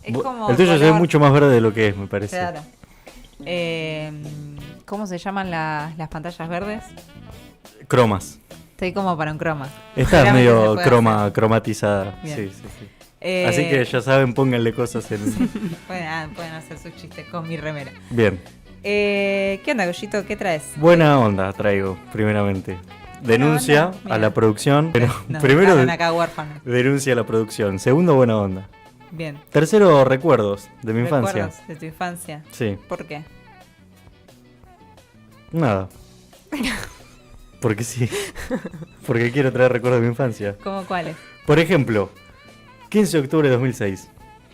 Es como El tuyo se ve color. mucho más verde de lo que es, me parece. Claro. ¿Cómo se llaman las pantallas verdes? Cromas. Estoy como para un croma. Esta es Seguramente se medio puede cromatizada. Bien. Sí, sí, sí. hacer. Así que ya saben, pónganle cosas en... Pueden hacer sus chistes con mi remera. Bien. ¿Qué onda, Goyito? ¿Qué traes? Buena onda traigo, primeramente. Denuncia onda, mira. a la producción. Pero Nos primero, dejaron acá huérfanos. denuncia a la producción. Segundo, buena onda. Bien. Tercero, recuerdos de mi infancia. ¿Recuerdos de tu infancia? Sí, ¿Por qué? nada. Porque sí. Porque quiero traer recuerdos de mi infancia. ¿Cómo cuáles? Por ejemplo, 15 de octubre de 2006.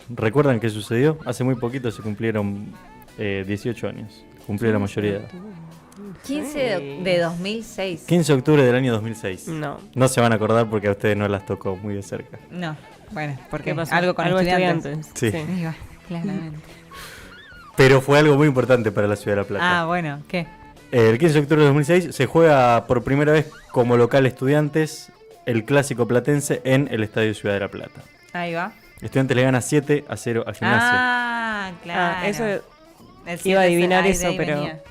¿Recuerdan qué sucedió? Hace muy poquito se cumplieron 18 años. Cumplió la mayoría de edad. 15 de 2006. 15 de octubre del año 2006. No. No se van a acordar porque a ustedes no las tocó muy de cerca. No, bueno, porque ¿Qué pasó? algo con estudiantes. Sí. Ahí va, claramente. Pero fue algo muy importante para la ciudad de La Plata. Ah, bueno, ¿qué? El 15 de octubre de 2006 se juega por primera vez como local Estudiantes el clásico platense en el Estadio Ciudad de La Plata. Ahí va. Estudiantes le gana 7-0 a Gimnasia. Ah, claro. Eso El iba a adivinar 7-0, eso, de ahí pero- venía.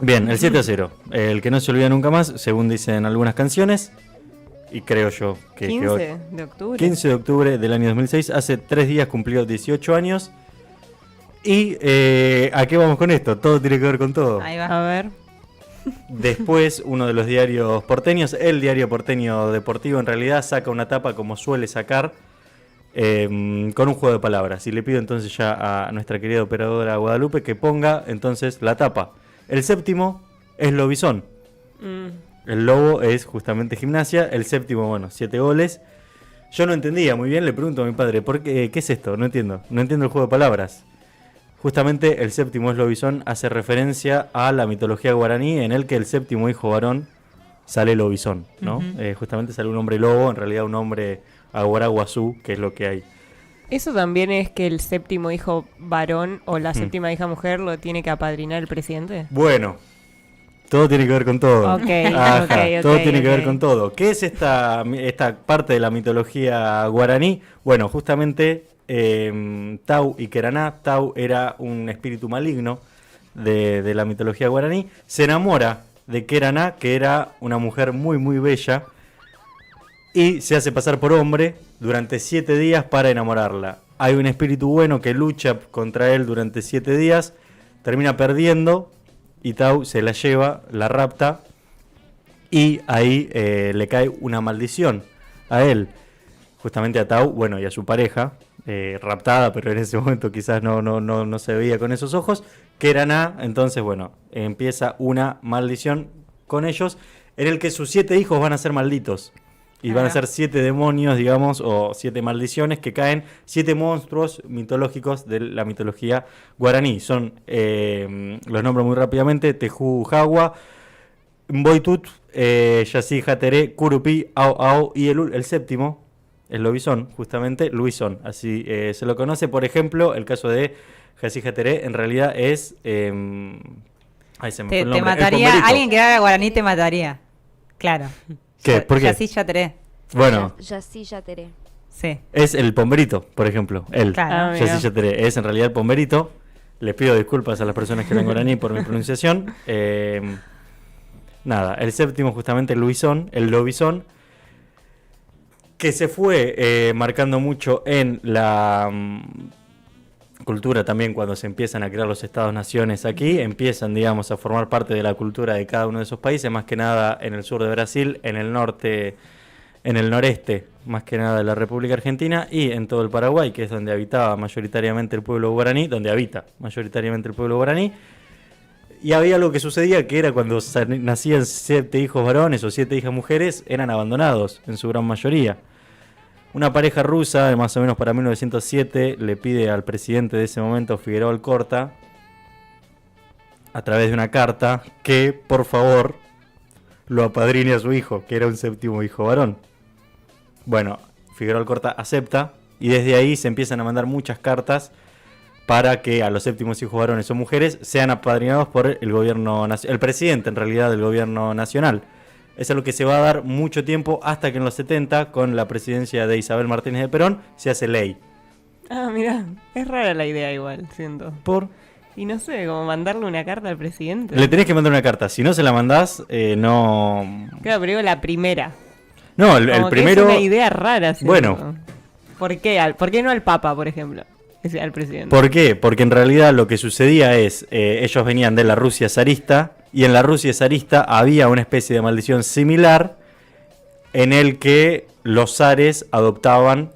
Bien, el 7-0. El que no se olvida nunca más, según dicen algunas canciones. Y creo yo que... 15 de octubre. 15 de octubre del año 2006. Hace 3 días cumplió 18 años. Y ¿a qué vamos con esto? Todo tiene que ver con todo. Ahí va. A ver. Después, uno de los diarios porteños, el diario porteño deportivo, en realidad saca una tapa como suele sacar, con un juego de palabras. Y le pido entonces ya a nuestra querida operadora Guadalupe que ponga entonces la tapa. El séptimo es Lobizón. El lobo es justamente Gimnasia. El séptimo, bueno, 7 goles. Yo no entendía muy bien, le pregunto a mi padre, ¿por qué es esto? No entiendo. No entiendo el juego de palabras. Justamente el séptimo es Lobizón, hace referencia a la mitología guaraní en el que el séptimo hijo varón sale Lobizón, ¿no? Ujú. Justamente sale un hombre lobo, en realidad un hombre aguaraguazú, que es lo que hay. Eso también es que el séptimo hijo varón o la séptima hija mujer lo tiene que apadrinar el presidente. Bueno, todo tiene que ver con todo. Ok, Ajá, ok, todo ok, tiene que ver ok. con todo. ¿Qué es esta parte de la mitología guaraní? Bueno, justamente Tau y Queraná. Tau era un espíritu maligno de la mitología guaraní. Se enamora de Queraná, que era una mujer muy, muy bella. Y se hace pasar por hombre durante 7 días para enamorarla. Hay un espíritu bueno que lucha contra él durante 7 días. Termina perdiendo. Y Tau se la lleva, la rapta. Y ahí le cae una maldición a él. Justamente a Tau, bueno, y a su pareja. Raptada, pero en ese momento quizás no se veía con esos ojos. Queraná, entonces, bueno, empieza una maldición con ellos. En el que sus 7 hijos van a ser malditos. Y van a ser 7 demonios, digamos, o 7 maldiciones que caen, 7 monstruos mitológicos de la mitología guaraní. Son, los nombro muy rápidamente, Tejú Jagua, Mboitut, Yací Jateré, Curupí, Ao Ao y el séptimo, el Lobizón, justamente, Luisón. Así se lo conoce, por ejemplo, el caso de Yací Jateré, en realidad es... ahí se me fue el Te nombre, el mataría, pomberito. alguien que haga guaraní te mataría. Claro. ¿Qué? ¿Por qué? Ya sí, ya teré. Bueno, Ya sí, ya teré. Sí. es el pomberito, por ejemplo, él. Claro. Ah, mira. Yací Jateré es en realidad el pomberito. Les pido disculpas a las personas que hablan guaraní por mi pronunciación. Nada, el séptimo justamente el Lobizón, que se fue marcando mucho en la cultura también cuando se empiezan a crear los estados-naciones aquí, empiezan, digamos, a formar parte de la cultura de cada uno de esos países, más que nada en el sur de Brasil, en el norte, en el noreste, más que nada de la República Argentina y en todo el Paraguay, que es donde habitaba mayoritariamente el pueblo guaraní, donde habita mayoritariamente el pueblo guaraní. Y había algo que sucedía, que era cuando nacían 7 hijos varones o 7 hijas mujeres, eran abandonados en su gran mayoría. Una pareja rusa, de más o menos para 1907, le pide al presidente de ese momento, Figueroa Alcorta, a través de una carta, que por favor lo apadrine a su hijo, que era un séptimo hijo varón. Bueno, Figueroa Alcorta acepta y desde ahí se empiezan a mandar muchas cartas para que a los séptimos hijos varones o mujeres sean apadrinados por el gobierno, el presidente en realidad del gobierno nacional. Es algo que se va a dar mucho tiempo hasta que en los 70, con la presidencia de Isabel Martínez de Perón, se hace ley. Ah, mira, es rara la idea igual, siento. Por... Y no sé, como mandarle una carta al presidente. Le tenés que mandar una carta. Si no se la mandás, no... Claro, pero digo la primera. No, el Como que primero... es una idea rara, siento. Bueno. ¿Por qué? ¿Por qué no al Papa, por ejemplo? Ese, al presidente. ¿Por qué? Porque en realidad lo que sucedía es, ellos venían de la Rusia zarista, y en la Rusia zarista había una especie de maldición similar en el que los zares adoptaban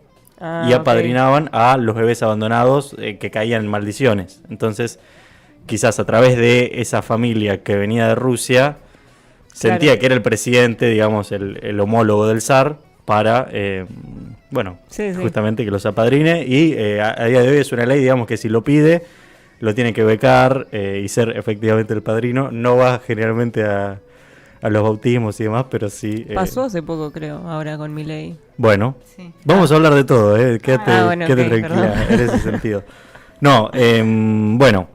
y ok. apadrinaban a los bebés abandonados que caían en maldiciones. Entonces, quizás a través de esa familia que venía de Rusia, sentía Claro. que era el presidente, digamos, el homólogo del zar, para, bueno, Sí, sí. justamente que los apadrine. Y a día de hoy es una ley, digamos, que si lo pide, lo tiene que becar y ser efectivamente el padrino. No va generalmente a los bautismos y demás, pero sí... Pasó hace poco, creo, ahora con Milei. Bueno, Sí. vamos a hablar de todo, quédate, bueno, quédate ok, tranquila perdón. en ese sentido. No, bueno,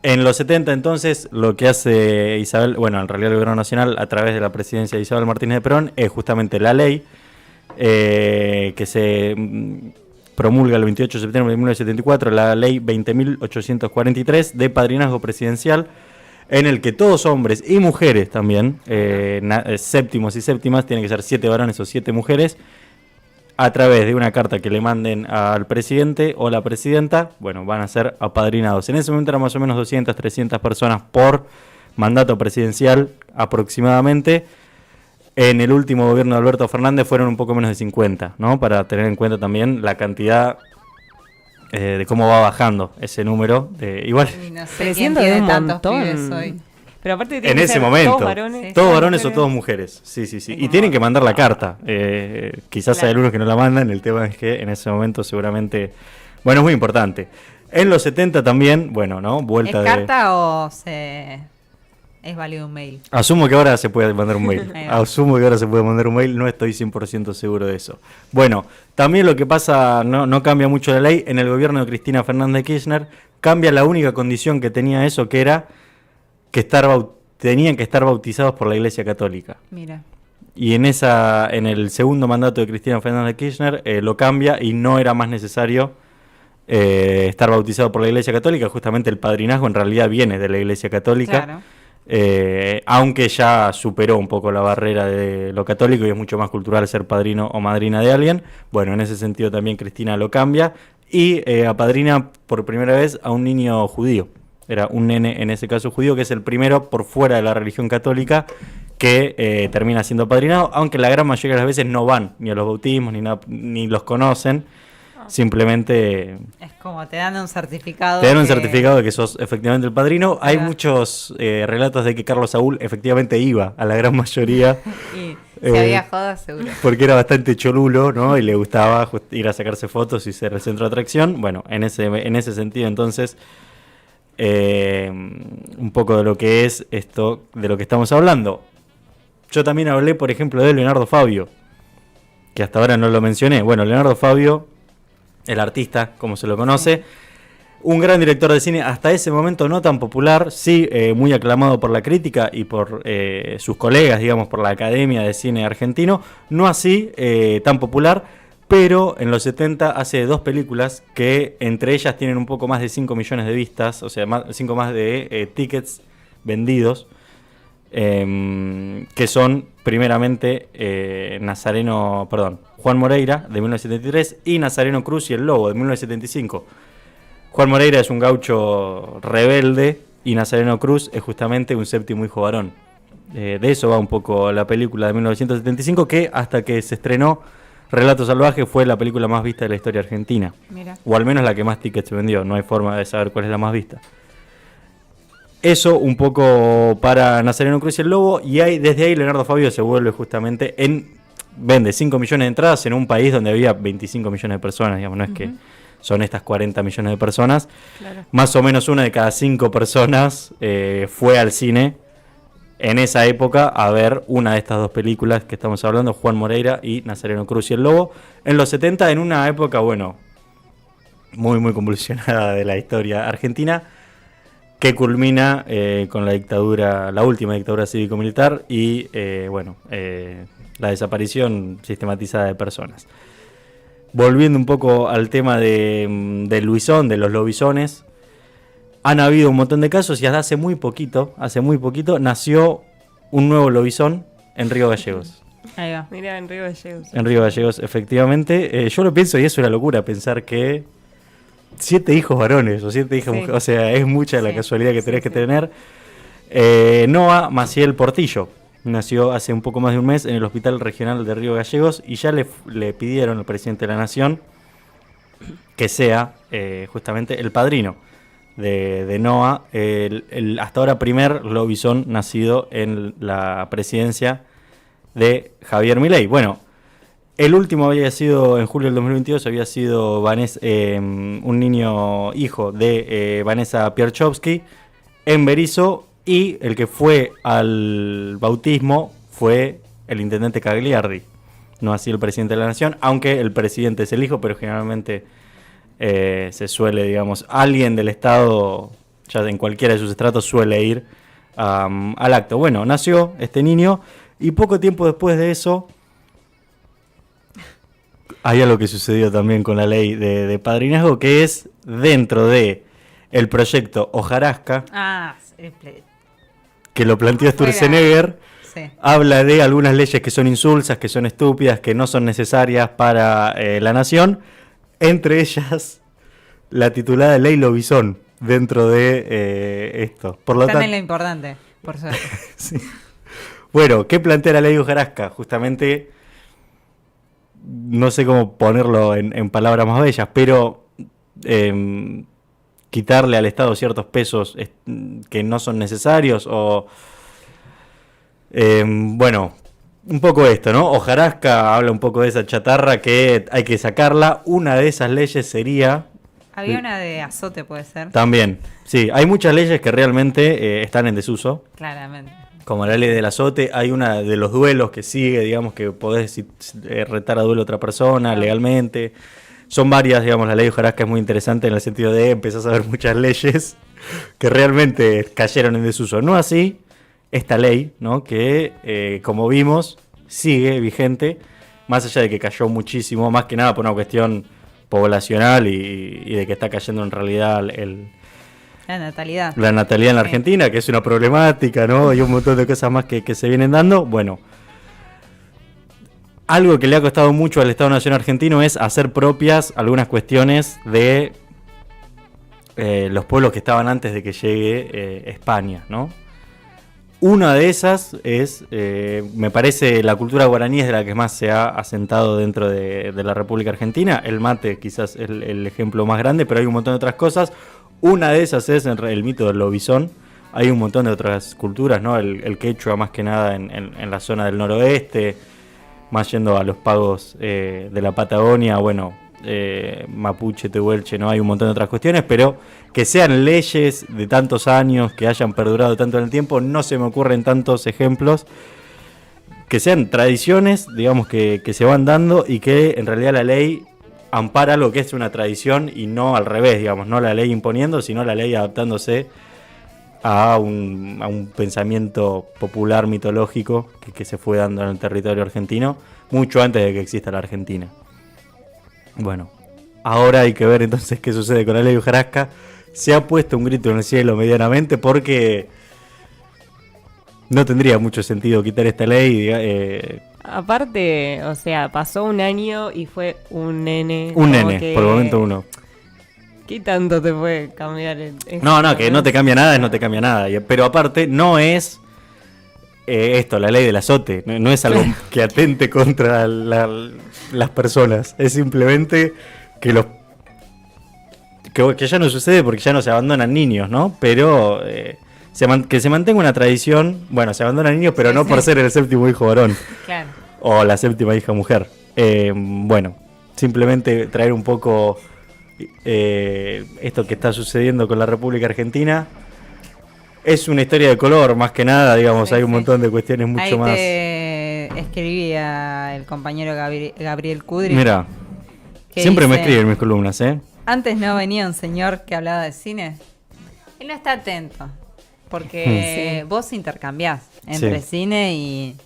en los 70 entonces lo que hace Isabel, bueno, en realidad el gobierno nacional a través de la presidencia de Isabel Martínez de Perón es justamente la ley que se promulga el 28 de septiembre de 1974, la ley 20.843 de padrinazgo presidencial, en el que todos hombres y mujeres también, séptimos y séptimas, tienen que ser 7 varones o 7 mujeres, a través de una carta que le manden al presidente o la presidenta, bueno, van a ser apadrinados. En ese momento eran más o menos 200, 300 personas por mandato presidencial aproximadamente. En el último gobierno de Alberto Fernández fueron un poco menos de 50, ¿no? Para tener en cuenta también la cantidad de cómo va bajando ese número. Igual, Y no sé 300 quién es tiene un tantos montón. pibes hoy. Pero aparte tiene en que ese ser momento, todos varones. Sí. todos todas varones o mujeres. todas mujeres. Sí, sí, sí. Es Y como- tienen que mandar la carta. Quizás Claro. hay algunos que no la mandan. El tema es que en ese momento seguramente... Bueno, es muy importante. En los 70 también, bueno, ¿no? ¿Es Vuelta de... carta o es válido un mail? Asumo que ahora se puede mandar un mail. Ahí va. Asumo que ahora se puede mandar un mail. No estoy 100% seguro de eso. Bueno, también lo que pasa, no cambia mucho la ley. En el gobierno de Cristina Fernández de Kirchner cambia la única condición que tenía eso, que era que tenían que estar bautizados por la Iglesia Católica. Mira. Y en el segundo mandato de Cristina Fernández de Kirchner lo cambia y no era más necesario estar bautizado por la Iglesia Católica. Justamente el padrinazgo en realidad viene de la Iglesia Católica. Claro. Aunque ya superó un poco la barrera de lo católico y es mucho más cultural ser padrino o madrina de alguien. Bueno, en ese sentido también Cristina lo cambia y apadrina por primera vez a un niño judío. Era un nene, en ese caso judío, que es el primero por fuera de la religión católica que termina siendo apadrinado, aunque la gran mayoría de las veces no van ni a los bautismos ni los conocen. Simplemente Es como te dan un certificado. te dan un que- certificado de que sos efectivamente el padrino. Hay Claro. muchos relatos de que Carlos Saúl efectivamente iba a la gran mayoría, Y Eh, si había jodas, seguro. porque era bastante cholulo, ¿no? Y le gustaba ir a sacarse fotos y ser el centro de atracción. Bueno, en ese sentido, entonces, un poco de lo que es esto, de lo que estamos hablando. Yo también hablé, por ejemplo, de Leonardo Fabio, que hasta ahora no lo mencioné. Bueno, Leonardo Fabio, el artista, como se lo conoce, un gran director de cine, hasta ese momento no tan popular, sí muy aclamado por la crítica y por sus colegas, digamos, por la Academia de Cine Argentino, no así tan popular, pero en los 70 hace 2 películas que entre ellas tienen un poco más de 5 millones de vistas, o sea, 5 más de tickets vendidos, que son primeramente Juan Moreira de 1973 y Nazareno Cruz y el Lobo de 1975. Juan Moreira es un gaucho rebelde y Nazareno Cruz es justamente un séptimo hijo varón. De eso va un poco la película de 1975, que hasta que se estrenó Relato Salvaje fue la película más vista de la historia argentina. Mira. O al menos la que más tickets vendió, no hay forma de saber cuál es la más vista. Eso un poco para Nazareno Cruz y el Lobo, y desde ahí Leonardo Fabio se vuelve justamente vende 5 millones de entradas en un país donde había 25 millones de personas, digamos, no es que son estas 40 millones de personas. Claro. Más o menos una de cada 5 personas fue al cine en esa época a ver una de estas 2 películas que estamos hablando, Juan Moreira y Nazareno Cruz y el Lobo. En los 70, en una época, bueno, muy, muy convulsionada de la historia argentina, que culmina con la última dictadura cívico-militar y, la desaparición sistematizada de personas. volviendo un poco al tema del Luisón, de los lobisones, han habido un montón de casos y hasta hace muy poquito, nació un nuevo lobizón en Río Gallegos. Ahí va. Mira, en Río Gallegos. En Río Gallegos, efectivamente. Yo lo pienso y es una locura pensar que 7 hijos varones o 7 hijas mujeres, o sea, es mucha la casualidad que tenés que tener. Noa Maciel Portillo nació hace un poco más de un mes en el Hospital Regional de Río Gallegos y ya le pidieron al presidente de la Nación que sea justamente el padrino de Noa, el hasta ahora primer lobizón nacido en la presidencia de Javier Milei. Bueno, el último había sido en julio del 2022, había sido un niño hijo de Vanessa Pierchowski en Berisso, y el que fue al bautismo fue el intendente Cagliardi, no así el presidente de la Nación, aunque el presidente es el hijo, pero generalmente se suele, digamos, alguien del Estado, ya en cualquiera de sus estratos, suele ir al acto. Bueno, nació este niño y poco tiempo después de eso hay algo que sucedió también con la ley de padrinazgo, que es dentro de el proyecto Hojarasca, que lo planteó Sturzenegger. Sí. Habla de algunas leyes que son insulsas, que son estúpidas, que no son necesarias para la nación, entre ellas la titulada Ley Lobizón dentro de esto. Por lo También lo importante, por suerte. Sí. Bueno, ¿qué plantea la ley Hojarasca? Justamente, no sé cómo ponerlo en palabras más bellas, pero quitarle al Estado ciertos pesos que no son necesarios o... bueno, un poco esto, ¿no? Hojarasca habla un poco de esa chatarra que hay que sacarla. Una de esas leyes sería... Había una de azote, puede ser. También, sí, hay muchas leyes que realmente están en desuso. Claramente. Como la ley del azote, hay una de los duelos que sigue, digamos, que podés retar a duelo a otra persona legalmente. Son varias, digamos, la ley de Hojarasca es muy interesante en el sentido de empezás a ver muchas leyes que realmente cayeron en desuso. No así esta ley, ¿no? Que, como vimos, sigue vigente, más allá de que cayó muchísimo, más que nada por una cuestión poblacional y de que está cayendo en realidad la natalidad. La natalidad en la Argentina, que es una problemática, ¿no? Y un montón de cosas más que se vienen dando. Bueno, algo que le ha costado mucho al Estado Nacional argentino es hacer propias algunas cuestiones de los pueblos que estaban antes de que llegue España, ¿no? Una de esas es, me parece, la cultura guaraní es de la que más se ha asentado dentro de la República Argentina. El mate quizás es el ejemplo más grande, pero hay un montón de otras cosas. Una de esas es el mito del lobizón. Hay un montón de otras culturas, ¿no? El quechua más que nada en la zona del noroeste, más yendo a los pagos de la Patagonia, bueno, mapuche, tehuelche, ¿no? Hay un montón de otras cuestiones, pero que sean leyes de tantos años, que hayan perdurado tanto en el tiempo, no se me ocurren tantos ejemplos. Que sean tradiciones, digamos, que se van dando y que en realidad la ley ampara lo que es una tradición y no al revés, digamos, no la ley imponiendo, sino la ley adaptándose a un pensamiento popular mitológico que se fue dando en el territorio argentino mucho antes de que exista la Argentina. Bueno, ahora hay que ver entonces qué sucede con la ley de Hojarasca. Se ha puesto un grito en el cielo medianamente porque no tendría mucho sentido quitar esta ley. Aparte, o sea, pasó un año y fue un nene. Un nene, por el momento uno. ¿Qué tanto te puede cambiar No, que no te cambia nada, no te cambia nada. Pero aparte, no es la ley del azote. No es algo que atente contra las personas. Es simplemente que que ya no sucede porque ya no se abandonan niños, ¿no? Pero que se mantenga una tradición. Bueno, se abandonan niños, pero no por ser el séptimo hijo varón. Claro. O la séptima hija mujer. Bueno, simplemente traer un poco esto que está sucediendo con la República Argentina. Es una historia de color, más que nada, digamos, hay un montón de cuestiones mucho ahí más. Escribía el compañero Gabriel Kudri. Mira, siempre me escribe en mis columnas, ¿eh? Antes no venía un señor que hablaba de cine. Él no está atento, porque vos intercambiás entre cine y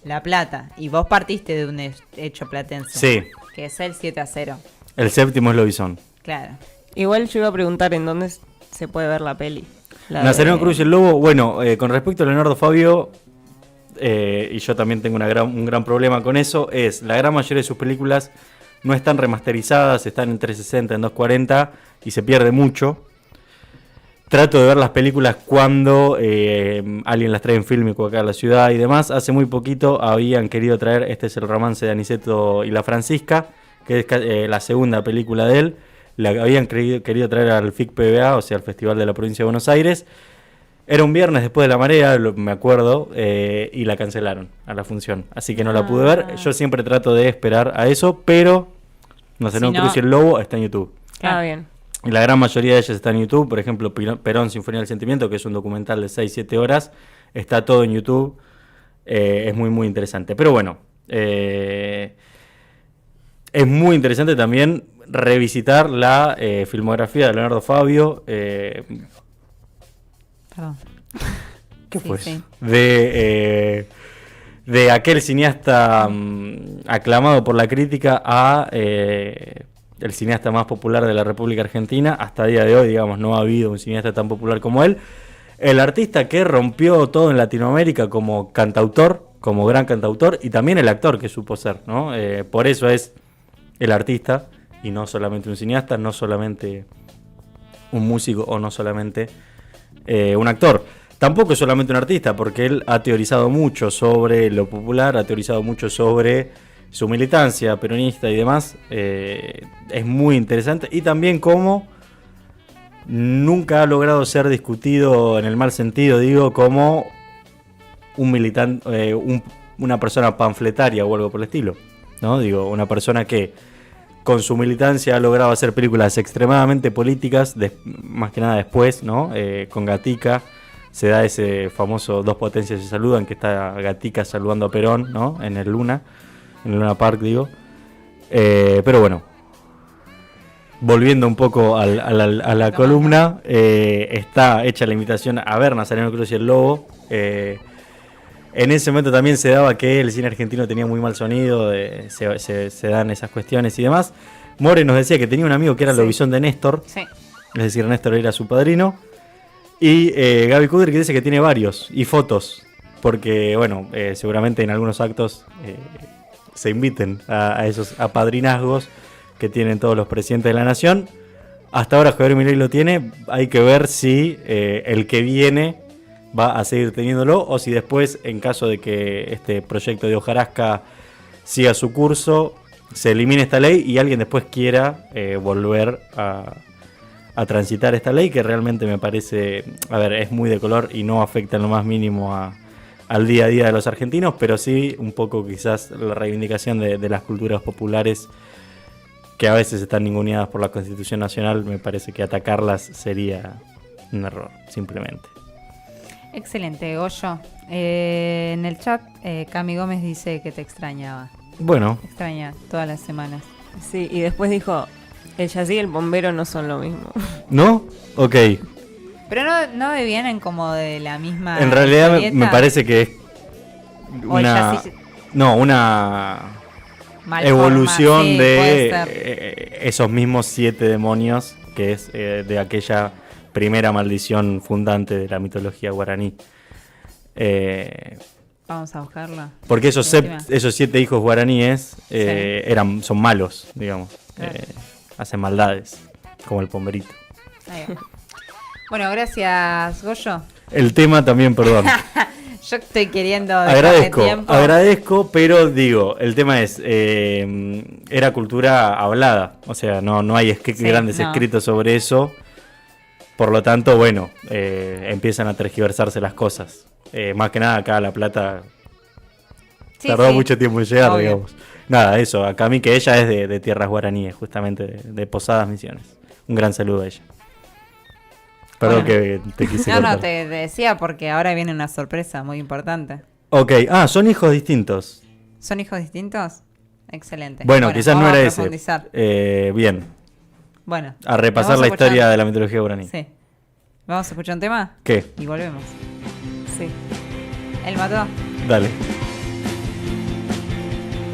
La Plata, y vos partiste de un hecho platense. Sí. que es el 7-0. El séptimo es Lobizón. Claro. Igual yo iba a preguntar en dónde se puede ver la peli. Nazareno Cruz y el Lobo, bueno, con respecto a Leonardo Fabio, y yo también tengo un gran problema con eso, es la gran mayoría de sus películas no están remasterizadas, están en 360, en 240 y se pierde mucho. Trato de ver las películas cuando alguien las trae en fílmico acá a la ciudad y demás. Hace muy poquito habían querido traer, este es el romance de Aniceto y la Francisca, que es la segunda película de él. La habían querido traer al FIC-PBA, o sea, al Festival de la Provincia de Buenos Aires. Era un viernes después de la marea, me acuerdo, y la cancelaron a la función. Así que no la pude ver. Yo siempre trato de esperar a eso, pero Nazareno Cruz y el Lobo está en YouTube. Ah, bien. Y la gran mayoría de ellas está en YouTube. Por ejemplo, Perón, Sinfonía del Sentimiento, que es un documental de 6-7 horas. Está todo en YouTube. Es muy, muy interesante. Pero bueno, es muy interesante también revisitar la filmografía de Leonardo Fabio. Perdón. ¿Qué Sí, fue? sí. De aquel cineasta aclamado por la crítica a el cineasta más popular de la República Argentina. Hasta el día de hoy, digamos, no ha habido un cineasta tan popular como él. El artista que rompió todo en Latinoamérica como cantautor, como gran cantautor, y también el actor que supo ser, ¿no? Por eso es el artista, y no solamente un cineasta, no solamente un músico o no solamente un actor. Tampoco es solamente un artista, porque él ha teorizado mucho sobre lo popular, ha teorizado mucho sobre su militancia peronista y demás. Es muy interesante. Y también cómo nunca ha logrado ser discutido en el mal sentido, digo, como un militante, una persona panfletaria o algo por el estilo, ¿no? Digo, una persona que con su militancia ha logrado hacer películas extremadamente políticas, más que nada después, ¿no? Con Gatica se da ese famoso Dos Potencias se saludan, que está Gatica saludando a Perón, ¿no? En el Luna Park, digo. Pero bueno, volviendo un poco a la columna, está hecha la invitación a ver Nazareno Cruz y el Lobo. En ese momento también se daba que el cine argentino tenía muy mal sonido, se dan esas cuestiones y demás. More nos decía que tenía un amigo que era Lobizón de Néstor, Sí. es decir, Néstor era su padrino. Y Gaby Kuder que dice que tiene varios, y fotos, porque bueno, seguramente en algunos actos se inviten a esos apadrinazgos que tienen todos los presidentes de la nación. Hasta ahora Javier Milei lo tiene, hay que ver si el que viene va a seguir teniéndolo, o si después, en caso de que este proyecto de hojarasca siga su curso, se elimine esta ley y alguien después quiera volver a transitar esta ley, que realmente me parece, a ver, es muy de color y no afecta en lo más mínimo al día a día de los argentinos, pero sí un poco quizás la reivindicación de las culturas populares que a veces están ninguneadas por la Constitución Nacional. Me parece que atacarlas sería un error, simplemente. Excelente, Goyo. En el chat, Cami Gómez dice que te extrañaba. Bueno, Extraña todas las semanas. Sí, y después dijo, el jazz y el bombero no son lo mismo. ¿no? Ok. Pero no vienen como de la misma. En realidad historieta. me parece que es O el una... jazz No, una mal evolución forma. Sí, puede de ser. esos mismos 7 demonios, que es de aquella primera maldición fundante de la mitología guaraní. Vamos a buscarlo. Porque esos Lástima. 7 hijos guaraníes Sí. son malos, digamos. Claro. Hacen maldades, como el pomberito. Ahí va. Bueno, gracias, Goyo. El tema también, perdón. Yo estoy queriendo dejarle tiempo. Agradezco, pero digo, el tema es, era cultura hablada, o sea, no hay grandes no. escritos sobre eso, por lo tanto, bueno, empiezan a tergiversarse las cosas. Más que nada acá La Plata Sí, tardó sí. mucho tiempo en llegar, Obvio. digamos. Nada, eso, acá a mí que ella es de tierras guaraníes, justamente de Posadas Misiones. Un gran saludo a ella. Perdón Bueno. que te quise No, cortar. te decía porque ahora viene una sorpresa muy importante. Ok, son hijos distintos. ¿Son hijos distintos? Excelente. Bueno, quizás no vamos era a ese. profundizar. Bien, Bueno. a repasar ¿vamos la escuchar? historia de la mitología guaraní. Sí. ¿Vamos a escuchar un tema? ¿Qué? Y volvemos. Sí. Él mató. Dale.